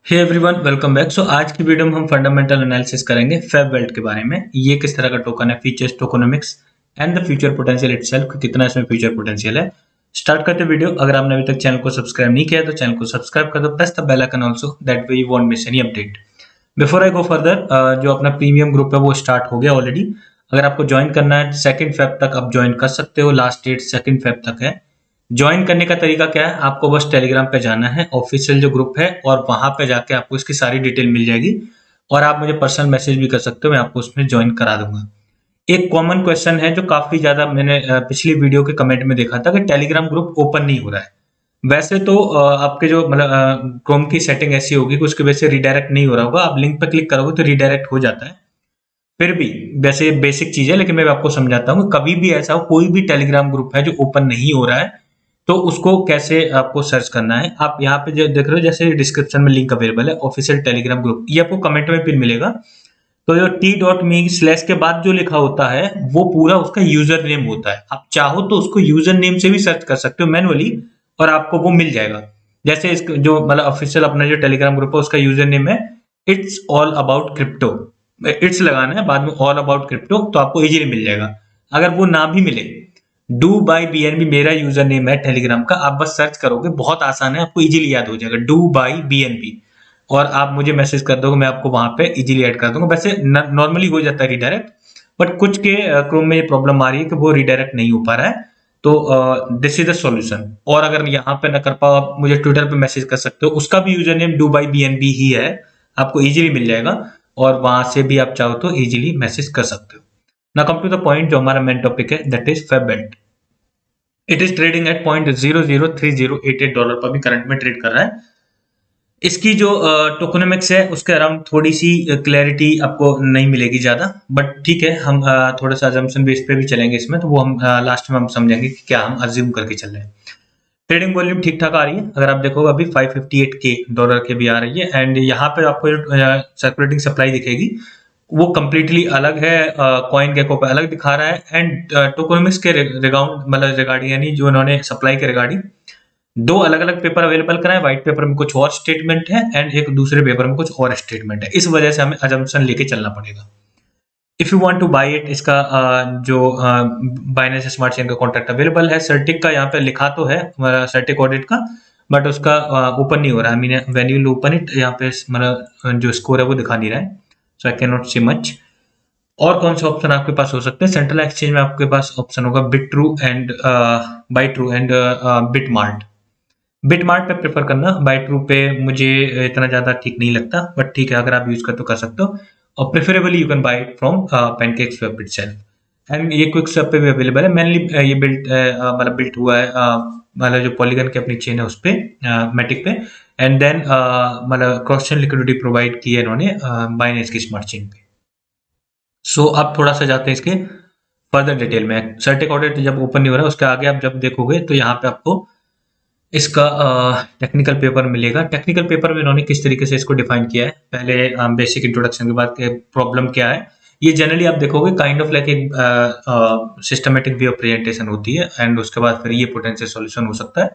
Hey everyone, welcome back. आज की video में हम फंडामेंटल एनालिसिस करेंगे फेब वेल्ट के बारे में। ये किस तरह का टोकन है, features, tokenomics and the future potential itself, कितना इसमें फ्यूचर पोटेंशियल है। स्टार्ट करते वीडियो। अगर आपने अभी तक चैनल को सब्सक्राइब नहीं किया है तो चैनल को सब्सक्राइब कर दो, press the bell icon also, that way you won't miss any update. Before I go further, जो अपना प्रीमियम ग्रुप है वो स्टार्ट हो गया ऑलरेडी। अगर आपको ज्वाइन करना है 2 फेब तक आप ज्वाइन कर सकते हो। लास्ट डेट 2 फेब तक है। ज्वाइन करने का तरीका क्या है, आपको बस टेलीग्राम पे जाना है, ऑफिशियल जो ग्रुप है, और वहां पे जाके आपको इसकी सारी डिटेल मिल जाएगी। और आप मुझे पर्सनल मैसेज भी कर सकते हो, मैं आपको उसमें ज्वाइन करा दूंगा। एक कॉमन क्वेश्चन है जो काफी ज्यादा मैंने पिछली वीडियो के कमेंट में देखा था कि टेलीग्राम ग्रुप ओपन नहीं हो रहा है। वैसे तो आपके जो मतलब क्रोम की सेटिंग ऐसी होगी कि उसकी वजह से रिडायरेक्ट नहीं हो रहा होगा। आप लिंक पर क्लिक करोगे तो रिडायरेक्ट हो जाता है। फिर भी वैसे बेसिक चीज है, लेकिन मैं आपको समझाता हूँ। कभी भी ऐसा हो, कोई भी टेलीग्राम ग्रुप है जो ओपन नहीं हो रहा है, तो उसको कैसे आपको सर्च करना है। आप यहाँ पे जो देख रहे हो, जैसे डिस्क्रिप्शन में लिंक अवेलेबल है ऑफिशियल टेलीग्राम ग्रुप, ये आपको कमेंट में पिन मिलेगा। तो जो t.me स्लैश के बाद जो लिखा होता है वो पूरा उसका यूजर नेम होता है। आप चाहो तो उसको यूजर नेम से भी सर्च कर सकते हो मैनुअली, और आपको वो मिल जाएगा। जैसे इस जो मतलब ऑफिशियल अपना जो टेलीग्राम ग्रुप है उसका यूजर नेम है it's all about crypto. It's लगाना है, बाद में ऑल अबाउट क्रिप्टो, तो आपको इजीली मिल जाएगा। अगर वो ना भी मिले, do by B N B मेरा यूजर नेम है टेलीग्राम का, आप बस सर्च करोगे, बहुत आसान है, आपको इजीली याद हो जाएगा, do by B N B. और आप मुझे मैसेज कर दोगे, मैं आपको वहां पे इजीली ऐड कर दूंगा। वैसे नॉर्मली हो जाता है रिडायरेक्ट, बट कुछ के क्रोम में ये प्रॉब्लम आ रही है कि वो रिडायरेक्ट नहीं हो पा रहा है। तो दिस इज द सॉल्यूशन। और अगर यहाँ पे ना कर पाओ, आप मुझे ट्विटर पे मैसेज कर सकते हो, उसका भी यूजर नेम डू बाई बी एन बी ही है, आपको इजीली मिल जाएगा। और वहां से भी आप चाहो तो इजीली मैसेज कर सकते हो। ना कम टू द पॉइंट, जो हमारा मेन टॉपिक है, that is Febelt. It is trading at $0.003088 पर भी करंट में ट्रेड कर रहा है। इसकी जो टोकोनॉमिक्स है उसके अराउंड थोड़ी सी क्लैरिटी आपको नहीं मिलेगी ज्यादा, बट ठीक है, हम थोड़ा सा अजम्पशन बेस पे भी चलेंगे इसमें, तो वो हम लास्ट में हम समझेंगे कि क्या हम अज्यूम करके चल रहे हैं। ट्रेडिंग वॉल्यूम ठीक ठाक आ रही है। अगर आप देखोगे अभी $558 के भी आ रही है। एंड यहाँ पे आपको सर्कुलेटिंग सप्लाई दिखेगी, वो कंप्लीटली अलग है, कॉइन गेको पे अलग दिखा रहा है। एंड टोकोनॉमिक्स के रिगाउंड मतलब रिगार्डिंग, यानी जो उन्होंने सप्लाई के रिगार्डिंग दो अलग अलग पेपर अवेलेबल कराए। व्हाइट पेपर में कुछ और स्टेटमेंट है एंड एक दूसरे पेपर में कुछ और स्टेटमेंट है। इस वजह से हमें अजम्पशन लेके चलना पड़ेगा। If you want to buy it, इसका जो बाइनेंस स्मार्ट चेन का कॉन्ट्रैक्ट अवेलेबल है। सर्टिक का यहाँ पे लिखा तो है, सर्टिक ऑडिट का, बट उसका ओपन नहीं हो रहा है। I mean when you open it, यहाँ पे मतलब जो स्कोर है वो दिखा नहीं रहा है, सो आई कैन नॉट सी मच। और कौन सा ऑप्शन आपके पास हो सकते हैं? सेंट्रल एक्सचेंज में आपके पास ऑप्शन होगा bit true and by true and bit mart. Bit mart पे प्रेफर करना, बाई ट्रू पे मुझे इतना ज्यादा ठीक नहीं लगता, बट ठीक है, अगर आप यूज कर तो कर सकते हो। और preferably you can buy it from PancakeSwap itself. And ये क्विक स्वैप पे भी अवेलेबल है। मेनली ये बिल्ट मतलब बिल्ट हुआ है मतलब जो पॉलीगन की अपनी चेन है उस पे, मैटिक पे। एंड देन मतलब क्रॉस चेन लिक्विडिटी प्रोवाइड की है इन्होंने बाइनेंस की स्मार्ट चेन पे। सो अब थोड़ा सा जाते हैं इसके फर्दर डिटेल में। सर्टिक ऑडिट जब ओपन नहीं हो रहा है, उसके आगे आप जब देखोगे तो यहाँ पे आपको इसका टेक्निकल पेपर मिलेगा। टेक्निकल पेपर में इन्होंने किस तरीके से इसको डिफाइन किया है, पहले बेसिक इंट्रोडक्शन के बाद प्रॉब्लम क्या है। ये जनरली आप देखोगे काइंड ऑफ लाइक एक सिस्टमेटिक वे ऑफ प्रेजेंटेशन होती है, एंड उसके बाद फिर ये पोटेंशियल सॉल्यूशन हो सकता है।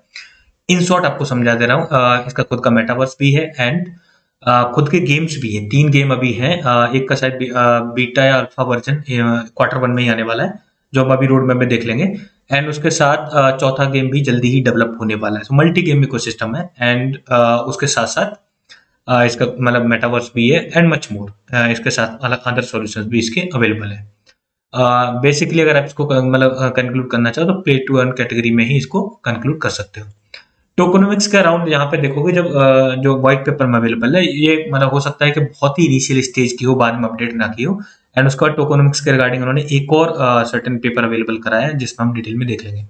इन शॉर्ट आपको समझा दे रहा हूँ। इसका खुद का मेटावर्स भी है, एंड खुद के गेम्स भी हैं। 3 गेम अभी हैं। एक का शायद बीटा या अल्फा वर्जन Q1 में ही आने वाला है, जो हम अभी रोड मैप में देख लेंगे। एंड उसके साथ चौथा गेम भी जल्दी ही डेवलप होने वाला है। मल्टी गेम इकोसिस्टम है। एंड उसके साथ साथ इसका मतलब मेटावर्स भी है, एंड मच मोर। इसके साथ अलग अदर सॉल्यूशंस भी इसके अवेलेबल है। बेसिकली अगर आप इसको मतलब कंक्लूड करना चाहो तो प्ले टू अर्न कैटेगरी में ही इसको कंक्लूड कर सकते हो। टोकोनॉमिक्स के अराउंड यहाँ पे देखोगे, जब जो व्हाइट पेपर में अवेलेबल है, ये मतलब हो सकता है कि बहुत ही इनिशियल स्टेज की हो, बाद में अपडेट ना की हो। एंड उसके बाद टोकोनॉमिक्स के रिगार्डिंग उन्होंने एक और सर्टेन पेपर अवेलेबल कराया है, जिसमें हम डिटेल में देख लेंगे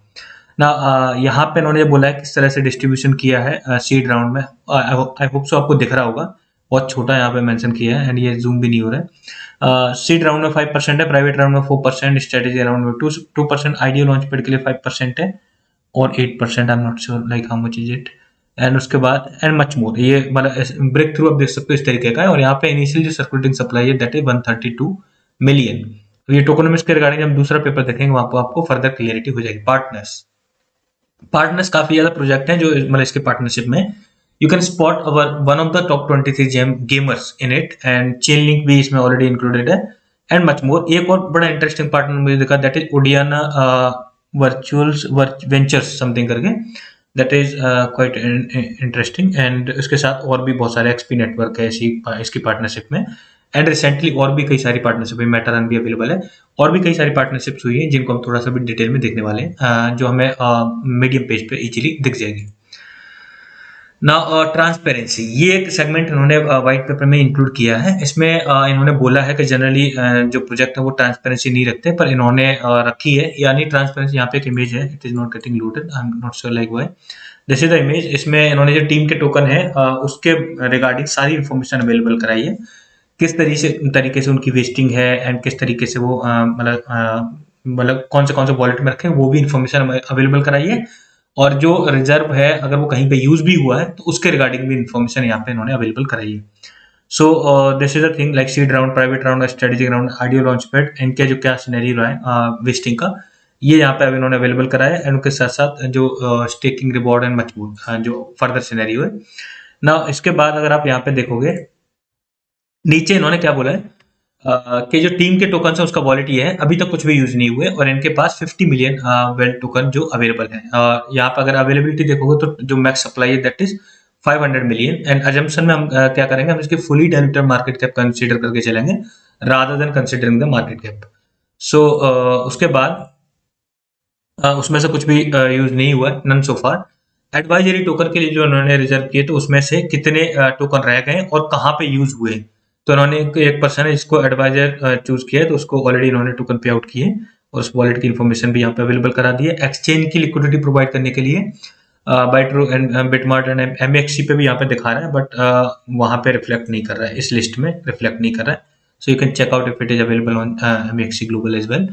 ना। यहाँ पे उन्होंने बोला है किस तरह से डिस्ट्रीब्यूशन किया है सीड राउंड में। आई होप सो आपको दिख रहा होगा, बहुत छोटा यहाँ पे मेंशन किया है, एंड ये जूम भी नहीं हो रहा है। सीड राउंड में 5% है, प्राइवेट राउंड में 4%, स्ट्रेटेजी राउंड में 2%, आइडियो लॉन्च पैड के लिए 5% है, और 8%, आई am not sure like how much is it. And उसके बाद एंड मच मोर, ये मतलब ब्रेक थ्रू आप देख सकते हो इस तरीके का है। और यहाँ पे इनिशियल जो सर्कुलेटिंग सप्लाई है दैट इज 132 मिलियन। ये टोकोनॉमिक्स के रिगार्डिंग हम दूसरा पेपर देखेंगे, वहां पर आपको फर्दर क्लियरिटी हो जाएगी। पार्टनर्स काफी ज्यादा प्रोजेक्ट हैं जो मतलब इसके पार्टनरशिप में। You can spot our one of the top 23 gamers in it, and Chainlink भी इसमें ऑलरेडी इंक्लूडेड है, एंड मच मोर। एक और बड़ा इंटरेस्टिंग पार्टनर मुझे दिखा, that is Odiana virtuals ventures something करके, that is quite interesting. And उसके साथ और भी बहुत सारे एक्सपी नेटवर्क है इसकी पार्टनरशिप में, एंड रिसेंटली और भी कई सारी पार्टनरशिप है, मेटारन भी अवेलेबल है, और भी कई सारी पार्टनरशिप्स हुई है जिनको हम थोड़ा सा भी डिटेल में देखने वाले हैं, जो हमें मीडियम पेज पे इजीली दिख जाएगी। नाउ ट्रांसपेरेंसी, ये एक सेगमेंट इन्होंने व्हाइट पेपर में इंक्लूड किया है। इसमें इन्होंने बोला है कि जनरली जो प्रोजेक्ट है वो ट्रांसपेरेंसी नहीं रखते, पर इन्होंने रखी है। यानी ट्रांसपेरेंसी, यहाँ पे एक इमेज है, it is not getting loaded, I am not sure like why. This is the image. इसमें इन्होंने जो टीम के टोकन है उसके रिगार्डिंग सारी इंफॉर्मेशन अवेलेबल कराई है, किस तरीके से उनकी वेस्टिंग है, एंड किस तरीके से वो मतलब कौन से वॉलेट में रखे, वो भी इंफॉर्मेशन अवेलेबल कराई है। और जो रिजर्व है अगर वो कहीं पे यूज भी हुआ है तो उसके रिगार्डिंग भी इंफॉर्मेशन यहाँ पे इन्होंने अवेलेबल कराई है। So this is a thing like seed round, private round, strategic round, audio launch pad, इनके जो क्या सिनेरियो रहा है वेस्टिंग का, ये यहाँ पे अब इन्होंने अवेलेबल कराया है, एंड उनके साथ साथ जो स्टेकिंग रिवॉर्ड एंड मच मोर जो फर्दर सिनेरियो है ना। इसके बाद अगर आप यहाँ पे देखोगे नीचे इन्होंने क्या बोला है कि जो टीम के टोकन है उसका वॉलेट ये है, अभी तक कुछ भी यूज नहीं हुए, और इनके पास 50 मिलियन वेल टोकन जो अवेलेबल है। यहाँ पे अगर अवेलेबिलिटी देखोगे तो जो मैक्स सप्लाई है that is 500 million, and assumption में हम क्या करेंगे, हम इसकी fully diluted market cap consider करके चलेंगे rather than considering the market cap. So उसके बाद उसमें से कुछ भी यूज नहीं हुआ, none so far. Advisory token के लिए जो उन्होंने रिजर्व किए तो उसमें से कितने टोकन रह गए और कहाँ पे यूज हुए, तो इन्होंने एक पर्सन है जिसको एडवाइजर चूज किया है, तो उसको ऑलरेडी इन्होंने टोकन पे आउट किए और उस वॉलेट की इन्फॉर्मेशन भी यहाँ पे अवेलेबल करा दी है। एक्सचेंज की लिक्विडिटी प्रोवाइड करने के लिए बाइट्रो एंड बिटमार्ट एंड एमएक्सी पे भी यहाँ पे दिखा रहा है, बट वहाँ पे रिफ्लेक्ट नहीं कर रहा है, इस लिस्ट में रिफ्लेक्ट नहीं कर रहा है। So you can check out if it is available on MEXC global as well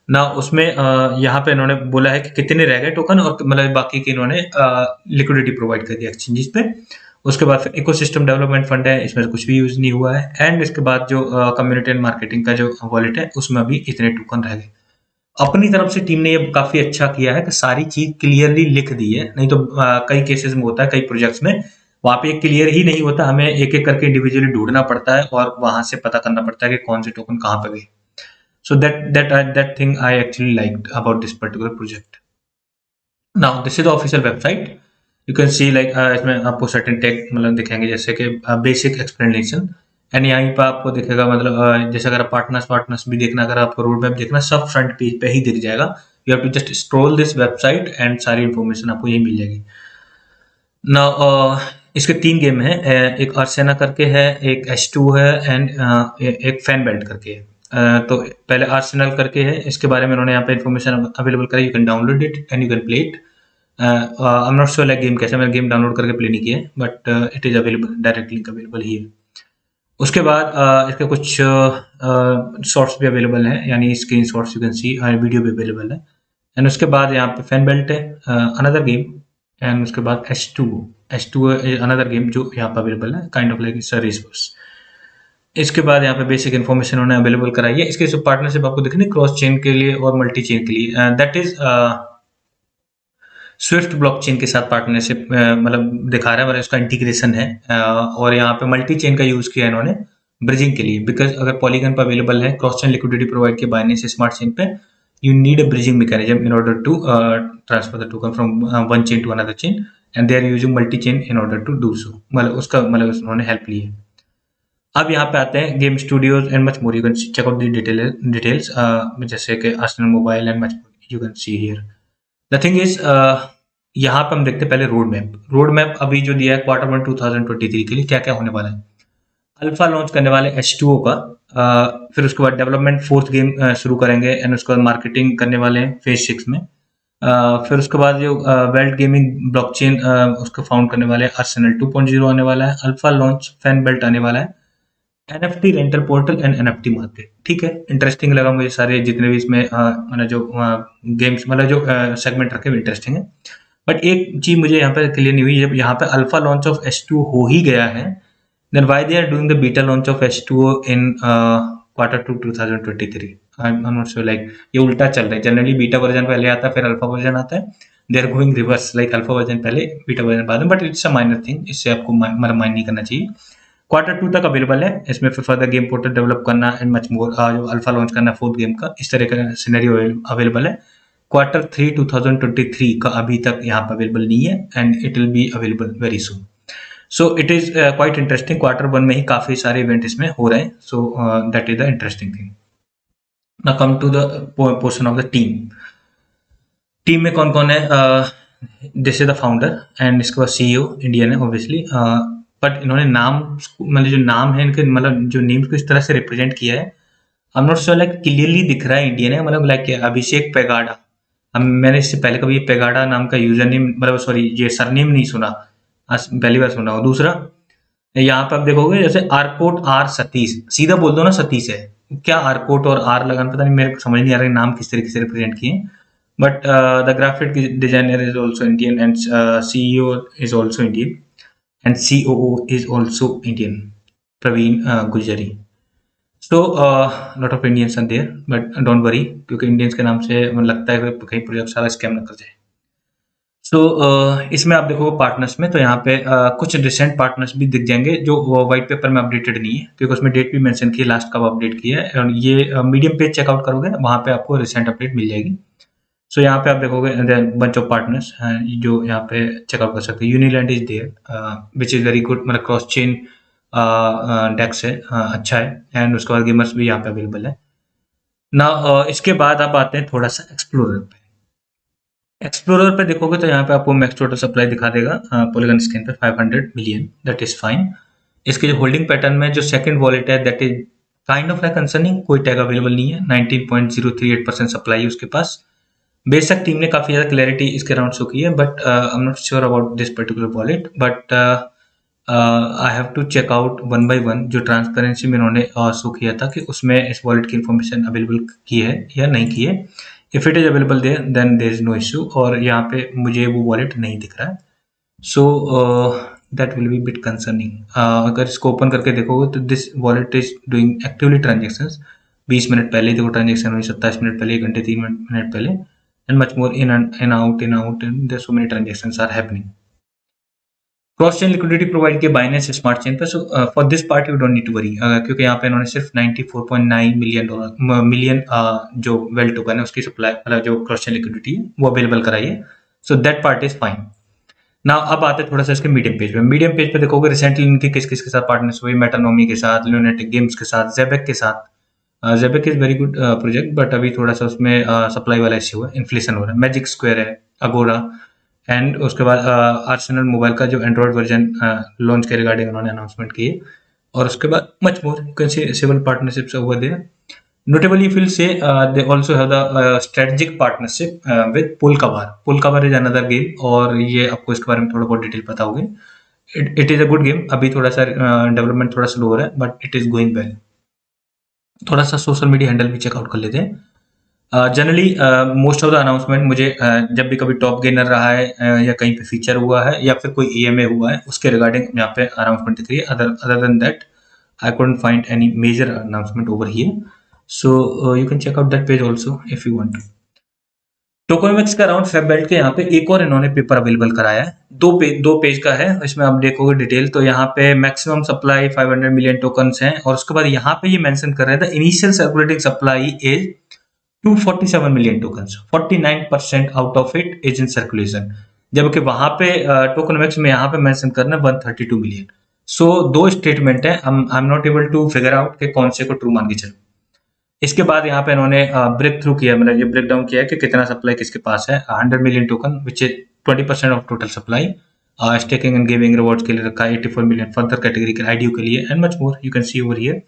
ना। उसमें यहाँ पे इन्होंने बोला है कि कितने रह गए टोकन, और मतलब बाकी की इन्होंने लिक्विडिटी प्रोवाइड कर दिया एक्सचेंजेस पे। उसके बाद फिर इकोसिस्टम डेवलपमेंट फंड है, इसमें कुछ भी यूज नहीं हुआ है, एंड इसके बाद जो कम्युनिटी एंड मार्केटिंग का जो वॉलेट है उसमें अभी इतने टोकन रह गए। अपनी तरफ से टीम ने ये काफी अच्छा किया है कि सारी चीज क्लियरली लिख दी है, नहीं तो कई केसेस में होता है, कई प्रोजेक्ट्स में वहां पे क्लियर ही नहीं होता, हमें एक एक करके इंडिविजुअली ढूंढना पड़ता है और वहां से पता करना पड़ता है कि कौन से टोकन कहाँ पे गए। So that thing I actually liked about this particular project. Now this is the official website. You can see like इसमें आपको certain tag मतलब दिखेंगे, जैसे कि basic explanation, एंड यहाँ पे आपको दिखेगा मतलब जैसे अगर पार्टनर्स भी देखना, अगर आपको रोड मैप देखना, सब फ्रंट पेज पे ही दिख जाएगा। You have to just scroll this website and सारी इन्फॉर्मेशन आपको यही मिल जाएगी। ना इसके 3 गेम है, एक अर्सेना करके है, एक H2 है, एंड एक फैन बेल्ट करके है। तो पहले आर्सेनल करके है, इसके बारे में उन्होंने यहाँ पे इन्फॉर्मेशन अवेलेबल कराई। You can download it and you can play it. I am not sure like game कैसे, मैंने गेम डाउनलोड करके प्ले नहीं किया है, but it is available, direct link available ही है। उसके बाद इसके कुछ शॉर्ट्स भी अवेलेबल हैं, यानी screen shots you can C, video भी अवेलेबल है। एंड उसके बाद यहाँ पे फैन बेल्ट है, अनदर गेम, एंड उसके बाद H2 अनदर गेम जो यहाँ पे अवेलेबल है, kind of like it's a race बस। इसके बाद यहाँ पे बेसिक इन्फॉर्मेशन उन्होंने अवेलेबल कराई है। इसके सब पार्टनरशिप आपको दिखनी क्रॉस चेन के लिए और मल्टी चेन के लिए, दैट इज स्विफ्ट ब्लॉकचेन के साथ पार्टनरशिप मतलब दिखा रहा है, मतलब इसका इंटीग्रेशन है। और यहाँ पे मल्टी चेन का यूज किया इन्होंने ब्रिजिंग के लिए, बिकॉज अगर पॉलीगन पर अवेलेबल है क्रॉस चेन लिक्विडिटी प्रोवाइड किया बाइनेंस स्मार्ट चेन पे, you need a bridging mechanism in order to transfer the token from one chain to another chain, and they are using multi chain in order to do so। मतलब उसका मतलब उन्होंने help ली है। अब यहाँ पे आते हैं game studios and much more, you can check out the details जैसे कि Arsenal mobile and much more, you can see here. The thing is यहाँ पे हम देखते हैं पहले रोड मैप अभी जो दिया है Q1 2023 के लिए क्या क्या होने वाला है। अल्फा लॉन्च करने वाले H2O का, फिर उसके बाद डेवलपमेंट 4th गेम शुरू करेंगे, एंड उसके बाद मार्केटिंग करने वाले हैं फेज 6 में। फिर उसके बाद जो वेल्ट गेमिंग ब्लॉकचेन उसको फाउंड करने वाले हैं, आर्सेनल 2.0 आने वाला है, अल्फा लॉन्च फैन बेल्ट आने वाला है, NFT rental portal and NFT market. ठीक है, इंटरेस्टिंग लगा मुझे सारे जितने भी इसमें मतलब जो गेम्स मतलब जो सेगमेंट रखे इंटरेस्टिंग है। बट एक चीज मुझे यहाँ पे क्लियर नहीं हुई, जब यहाँ पे अल्फा लॉन्च ऑफ H2 हो ही गया है, then why they are doing the beta launch of H2O in Q2 2023? I'm not sure, like ये उल्टा चल रहा है। जनरली बीटा वर्जन पहले आता है फिर अल्फा वर्जन आता है, they are going reverse, like alpha version पहले बीटा वर्जन बाद में, but it's a minor thing, इससे आपको माइंड नहीं करना चाहिए। Q2 तक अवेलेबल है, इसमें फिर फर्दर गेम पोर्टल डेवलप करना एंड मच मोर, जो अल्फा लॉन्च करना फोर्थ गेम का, इस तरह का सिनेरियो अवेलेबल है। Q3 2023 का अभी तक यहाँ पर अवेलेबल नहीं है and it will be available very soon. So it is quite interesting, Q1 में ही काफी सारे इवेंट इसमें हो रहे हैं, so that is the interesting thing. Now come to the portion of the team में कौन कौन है? This is the founder and इसके बाद सीईओ इंडियन है ऑब्वियसली, बट इन्होंने नाम, मतलब जो नाम है इनके, मतलब जो नेम को इस तरह से रिप्रेजेंट किया है, I am not sure, like clearly दिख रहा है इंडियन है, मतलब लाइक अभिषेक पेगाडा। मैंने इससे पहले कभी ये पेगाडा नाम का यूजर नेम, मतलब सॉरी ये सरनेम नहीं सुना, आज पहली बार सुना। और दूसरा यहाँ पे आप देखोगे जैसे आरकोट आर सतीश, सीधा बोल दो ना सतीश है, क्या आरकोट और आर लगाना, पता नहीं, मेरे को समझ नहीं आ रहा है नाम किस तरीके से रिप्रेजेंट किए। But the graphic designer is also Indian and CEO is also Indian and COO is also Indian, Praveen Gujari. So lot of Indians are there, but don't worry, क्योंकि Indians के नाम से मुझे लगता है कि कहीं प्रोजेक्ट सारा स्कैम न कर जाए। सो इसमें आप देखो पार्टनर्स में, तो यहाँ पे कुछ रिसेंट पार्टनर्स भी दिख जाएंगे जो व्हाइट पेपर में अपडेटेड नहीं है, क्योंकि उसमें डेट भी मेंशन की है, लास्ट कब अपडेट किया है, और ये मीडियम पेज चेकआउट करोगे वहाँ पे आपको रिसेंट अपडेट मिल जाएगी। सो यहाँ पे आप देखोगे बंच ऑफ पार्टनर्स हैं जो यहाँ पे चेकआउट कर सकते हैं। Uniland is there which is very good, मतलब क्रॉस चेन डेक्स है, अच्छा है, एंड उसके बाद गेमर्स भी यहाँ पे अवेलेबल है ना। इसके बाद आप आते हैं थोड़ा सा एक्सप्लोरर पे। एक्सप्लोरर पे देखोगे तो यहाँ पे आपको मैक्स टोटल सप्लाई दिखा देगा पॉलीगन स्कैन पे 500 मिलियन, दैट इज फाइन। इसके जो होल्डिंग पैटर्न में जो सेकंड वॉलेट है, that is kind of like concerning, कोई टैग अवेलेबल नहीं है, 19.038% सप्लाई है उसके पास। बेशक टीम ने काफी ज्यादा क्लैरिटी इसके अराउंड शो की है, but I am not sure about this particular wallet, but I have to check out one by one जो ट्रांसपेरेंसी में इन्होंने शो किया था कि उसमें इस वॉलेट की इन्फॉर्मेशन अवेलेबल की है या नहीं की है। If it is available there then there is no issue, और यहाँ पे मुझे वो वॉलेट नहीं दिख रहा है, so that will B bit concerning. अगर इसको ओपन करके देखोगे तो this wallet is doing actively transactions. 20 minute पहले देखो ट्रांजेक्शन हुई, 27 मिनट पहले, 1 घंटे 3 मिनट पहले, and much more in and out, and there's so many transactions are happening. Cross chain liquidity provide किया बाइनेंस स्मार्ट चेन पे, so for this part you don't need to worry, क्योंकि यहाँ पे इन्होंने सिर्फ 94.9 मिलियन जो well token है उसकी सप्लाई, मतलब जो क्रॉस चेन लिक्विडिटी है वो अवेलेबल कराई है, so that part is fine. Now अब आते हैं थोड़ा सा इसके मीडियम पेज पे। मीडियम पेज पे देखोगे रिसेंटली इनकी किस किस के साथ पार्टनर्स हुई, मेटानोमी के साथ, ल्यूनेटिक गेम्स के साथ, जेबेक के साथ। Xebec is very good project, but अभी थोड़ा सा उसमें सप्लाई वाला इश्यू है, इन्फ्लेशन हो रहा है। मैजिक स्क्वायर है, अगोरा, एंड उसके बाद आर्सेनल मोबाइल का जो एंड्रॉइड वर्जन लॉन्च के रिगार्डिंग उन्होंने अनाउंसमेंट की है, और उसके बाद much more you can see several partnerships over there. Notably, if you'll say they also have the strategic partnership with Pulkavar. Pulkavar is another game, और ये आपको इसके बारे में थोड़ा बहुत डिटेल पता होगी। It is a good game, अभी थोड़ा सा डेवलपमेंट थोड़ा स्लो हो रहा है, but it is going well. थोड़ा सा सोशल मीडिया हैंडल भी चेकआउट कर लेते हैं। Generally most of the announcement मुझे जब भी कभी टॉप गेनर रहा है या कहीं पे फीचर हुआ है या फिर कोई EMA हुआ है उसके रिगार्डिंग यहाँ पे अनाउंसमेंट दिख रही है। Other than that I couldn't find any major announcement over here, so you can check out that page also if you want to. Tokenomics का अराउंड फेब बेल्ट के यहाँ पे एक और इन्होंने पेपर अवेलेबल कराया है, दो पेज का है, इसमें आप देखोगे डिटेल तो यहाँ पे मैक्सिमम सप्लाई 500 मिलियन टोकन्स हैं, और उसके बाद यहाँ पे ये मेंशन कर रहे थे initial circulating supply is 247 million tokens, 49% out of it is in circulation, जबकि वहां पे टोकनोमिक्स में यहाँ पे मेंशन करना 132 मिलियन। सो दो स्टेटमेंट है, I am not able to figure out कि कौन से को ट्रू मान के चलो। इसके बाद यहाँ पे इन्होंने ब्रेक थ्रू किया, मतलब ये ब्रेक डाउन किया कि कितना सप्लाई किसके पास है। 100 million token which is 20% of total supply, staking and giving rewards के लिए रखा है 84 मिलियन, फर्दर कैटेगरी के आईडीयू के लिए, and much more you can C over here.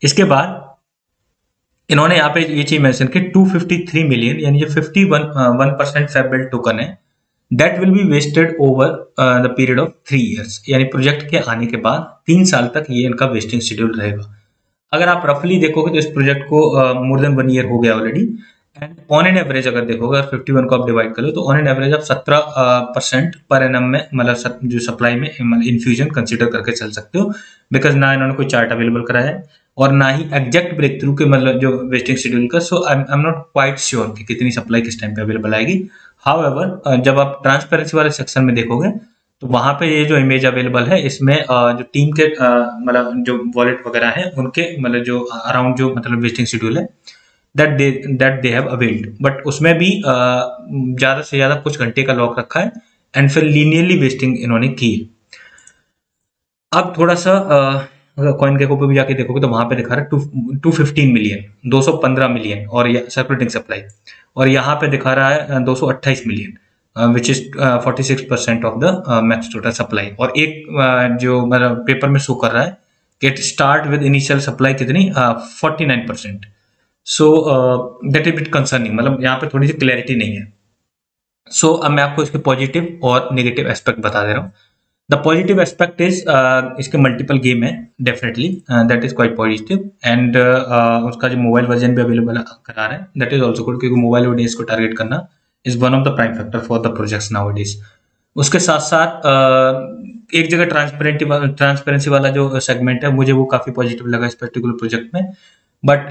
इसके बाद इन्होंने यहाँ पे ये चीज मेंशन की 253 मिलियन, यानी जो 51% फेब बेल्ट टोकन है, that will be vested over the period of 3 years, यानी प्रोजेक्ट के आने के बाद 3 साल तक ये इनका वेस्टिंग शेड्यूल रहेगा। अगर आप रफली देखोगे तो इस प्रोजेक्ट को मोर देन 1 year हो गया already, and on an average अगर देखोगे, अगर 51 को आप डिवाइड कर लो तो ऑन एन एवरेज आप 17% पर एनम में, मतलब जो सप्लाई में इन्फ्यूजन कंसिडर करके चल सकते हो, बिकॉज ना इन्होंने कोई चार्ट अवेलेबल कराया है और ना ही एग्जैक्ट ब्रेक थ्रू के मतलब जो वेस्टिंग शेड्यूल का। So I am not quite sure कि कितनी सप्लाई किस टाइम पे अवेलेबल आएगी। हाउएवर जब आप ट्रांसपेरेंसी वाले सेक्शन में देखोगे तो वहां पे ये जो इमेज अवेलेबल है इसमें जो टीम के मतलब जो वॉलेट वगैरह है उनके मतलब जो अराउंड जो मतलब वेस्टिंग शेड्यूल है that they have availed, but उसमें भी ज्यादा से ज्यादा कुछ घंटे का लॉक रखा है एंड फिर लीनियरली वेस्टिंग इन्होंने की। अब थोड़ा सा अगर कॉइन गेको पे भी जाके देखोगे तो वहां पे दिखा रहा है 215 मिलियन, 215 मिलियन और सर्कुलेटिंग सप्लाई, और यहाँ पे दिखा रहा है 228 million which is 46% of the max total supply. और एक जो मतलब पेपर में शो कर रहा है कि स्टार्ट विद इनिशियल सप्लाई कितनी 49%। सो दैट इज बिट कंसर्निंग, मतलब यहाँ पे थोड़ी सी क्लैरिटी नहीं है। सो अब मैं आपको इसके पॉजिटिव और नेगेटिव एस्पेक्ट बता दे रहा हूँ। द पॉजिटिव एस्पेक्ट इज इसके मल्टीपल गेम है definitely, that is quite positive, and उसका जो मोबाइल वर्जन भी अवेलेबल करा रहा है दैट इज ऑल्सो गुड, क्योंकि मोबाइल ऑडियंस को टारगेट करना is one of the prime factor for the projects nowadays. उसके साथ साथ एक जगह ट्रांसपेरेंसी वाला जो सेगमेंट है मुझे वो काफी पॉजिटिव लगा इस पर्टिकुलर प्रोजेक्ट में। बट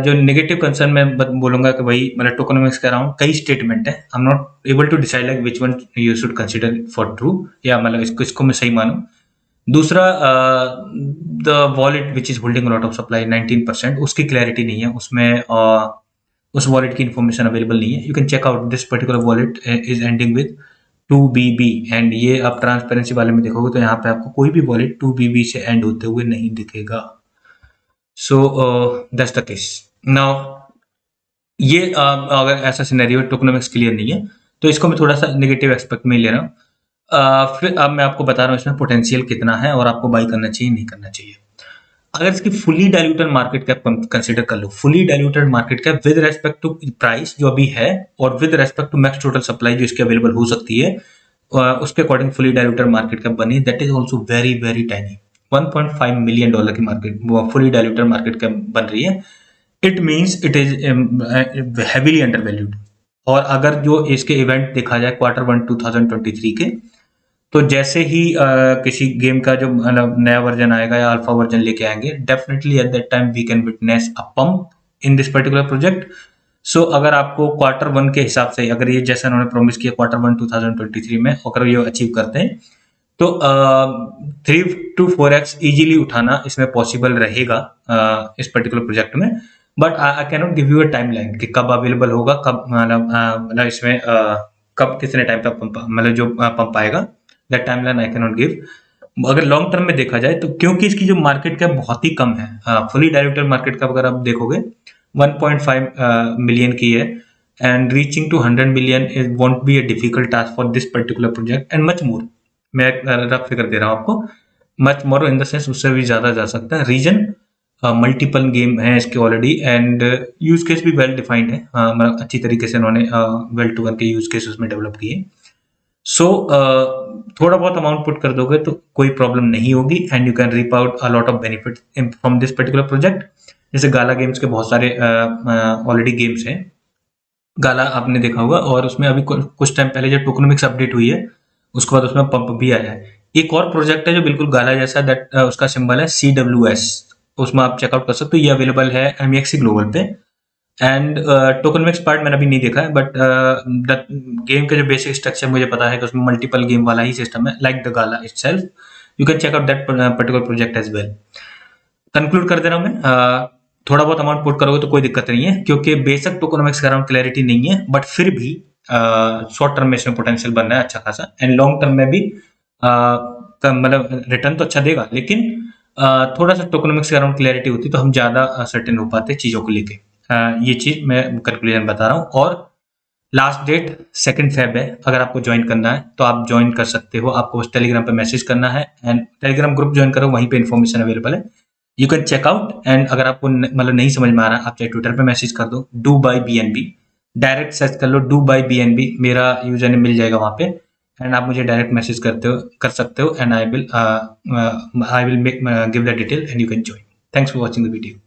जो नेगेटिव कंसर्न मैं बोलूंगा कि भाई मतलब टोकनोमिक्स के अराउंड कई स्टेटमेंट है, I am not able to decide like which one you should consider for true, या मतलब इसको मैं सही मानूं। दूसरा the wallet which is holding lot of supply 19%, उसकी क्लैरिटी नहीं है उसमें, उस वॉलेट की इन्फॉर्मेशन अवेलेबल नहीं है। You can check out this particular wallet is ending with 2BB, and ये आप ट्रांसपेरेंसी वाले में देखोगे तो यहाँ पे आपको कोई भी वॉलेट 2BB से एंड होते हुए नहीं दिखेगा। So that's the case. Now ये अगर ऐसा सिनेरियो टोकनोमिक्स क्लियर नहीं है तो इसको मैं थोड़ा सा नेगेटिव एस्पेक्ट में ले रहा हूँ। फिर अब मैं आपको बता रहा हूँ इसमें पोटेंशियल कितना है और आपको बाई करना चाहिए नहीं करना चाहिए। अगर इसकी fully diluted market cap consider कर लो, fully diluted market cap with respect to price जो अभी है और with respect to max total supply जो इसकी अवेलेबल हो सकती है, उसके according fully diluted market cap बनी, that is also very very tiny. $1.5 million की market fully diluted market cap बन रही है। It means it is heavily undervalued. और अगर जो इसके इवेंट देखा जाए Q1 2023 के, तो जैसे ही किसी गेम का जो मतलब नया वर्जन आएगा या अल्फा वर्जन लेके आएंगे, definitely at that time we can witness a pump in this particular project. So अगर आपको Q1 के हिसाब से, अगर ये जैसा उन्होंने प्रॉमिस किया Q1 2023 में अगर ये अचीव करते हैं तो 3 to 4x इजीली उठाना इसमें पॉसिबल रहेगा इस पर्टिकुलर प्रोजेक्ट में। But I cannot not give you a time line कि कब अवेलेबल होगा, कब मतलब इसमें कब कितने टाइम तक मतलब जो पंप आएगा, that time line I cannot not give. अगर लॉन्ग टर्म में देखा जाए तो क्योंकि इसकी जो मार्केट कैप बहुत ही कम है, फुली डायरेक्टेड मार्केट कैप अगर आप देखोगे 1.5 मिलियन की है, and reaching to 100 million is won't be a difficult task for this particular project and much more. मैं रफ फिगर दे रहा हूँ आपको, much more in the sense उससे भी ज्यादा जा सकता है। रीजन मल्टीपल गेम है इसके ऑलरेडी, एंड यूज केस भी वेल डिफाइंड है, मतलब अच्छी तरीके से उन्होंने वेल टू वन के यूज केस उसमें डेवलप किए। सो थोड़ा बहुत अमाउंट पुट कर दोगे तो कोई प्रॉब्लम नहीं होगी, and you can reap out a lot of benefit from this particular project. जैसे गाला गेम्स के बहुत सारे ऑलरेडी गेम्स हैं, गाला आपने देखा होगा, और उसमें अभी कुछ टाइम पहले जो टोकनोमिक्स अपडेट हुई है उसके बाद उसमें पंप भी आया है। एक और प्रोजेक्ट है जो बिल्कुल गाला जैसा, दैट उसका सिंबल है CWS, उसमें आप चेकआउट कर सकते हो। ये अवेलेबल है MEXC ग्लोबल पे, एंड टोकनोमिक्स पार्ट मैंने अभी नहीं देखा है, बट द गेम का जो बेसिक स्ट्रक्चर मुझे पता है कि उसमें मल्टीपल गेम वाला ही सिस्टम है, like the Gala itself. You can check out that particular project as well. Conclude कर दे रहा हूं मैं, थोड़ा बहुत अमाउंट पुट करोगे तो कोई दिक्कत नहीं है, क्योंकि बेसिक टोकनोमिक्स के अराउंड क्लैरिटी नहीं है, बट फिर भी शॉर्ट टर्म में इसमें पोटेंशियल बन रहा है अच्छा खासा, एंड लॉन्ग टर्म में भी मतलब रिटर्न तो अच्छा देगा, लेकिन थोड़ा सा टोकनोमिक्स के अराउंड क्लैरिटी होती तो हम ज्यादा सर्टेन हो पाते चीजों को लेके। ये चीज मैं कंक्लूजन बता रहा हूँ। और लास्ट डेट 2 Feb है, अगर आपको ज्वाइन करना है तो आप ज्वाइन कर सकते हो। आपको बस टेलीग्राम पे मैसेज करना है, एंड टेलीग्राम ग्रुप ज्वाइन करो, वहीं पे इन्फॉर्मेशन अवेलेबल है, you can check out. And अगर आपको मतलब नहीं समझ में आ रहा है, आप चाहे ट्विटर पे मैसेज कर दो, do buy BNB, direct search कर लो डू बाय BNB, मेरा यूजर नेम मिल जाएगा वहां पे, एंड आप मुझे डायरेक्ट मैसेज कर सकते हो, and I will give the detail and you can join. Thanks for watching the video.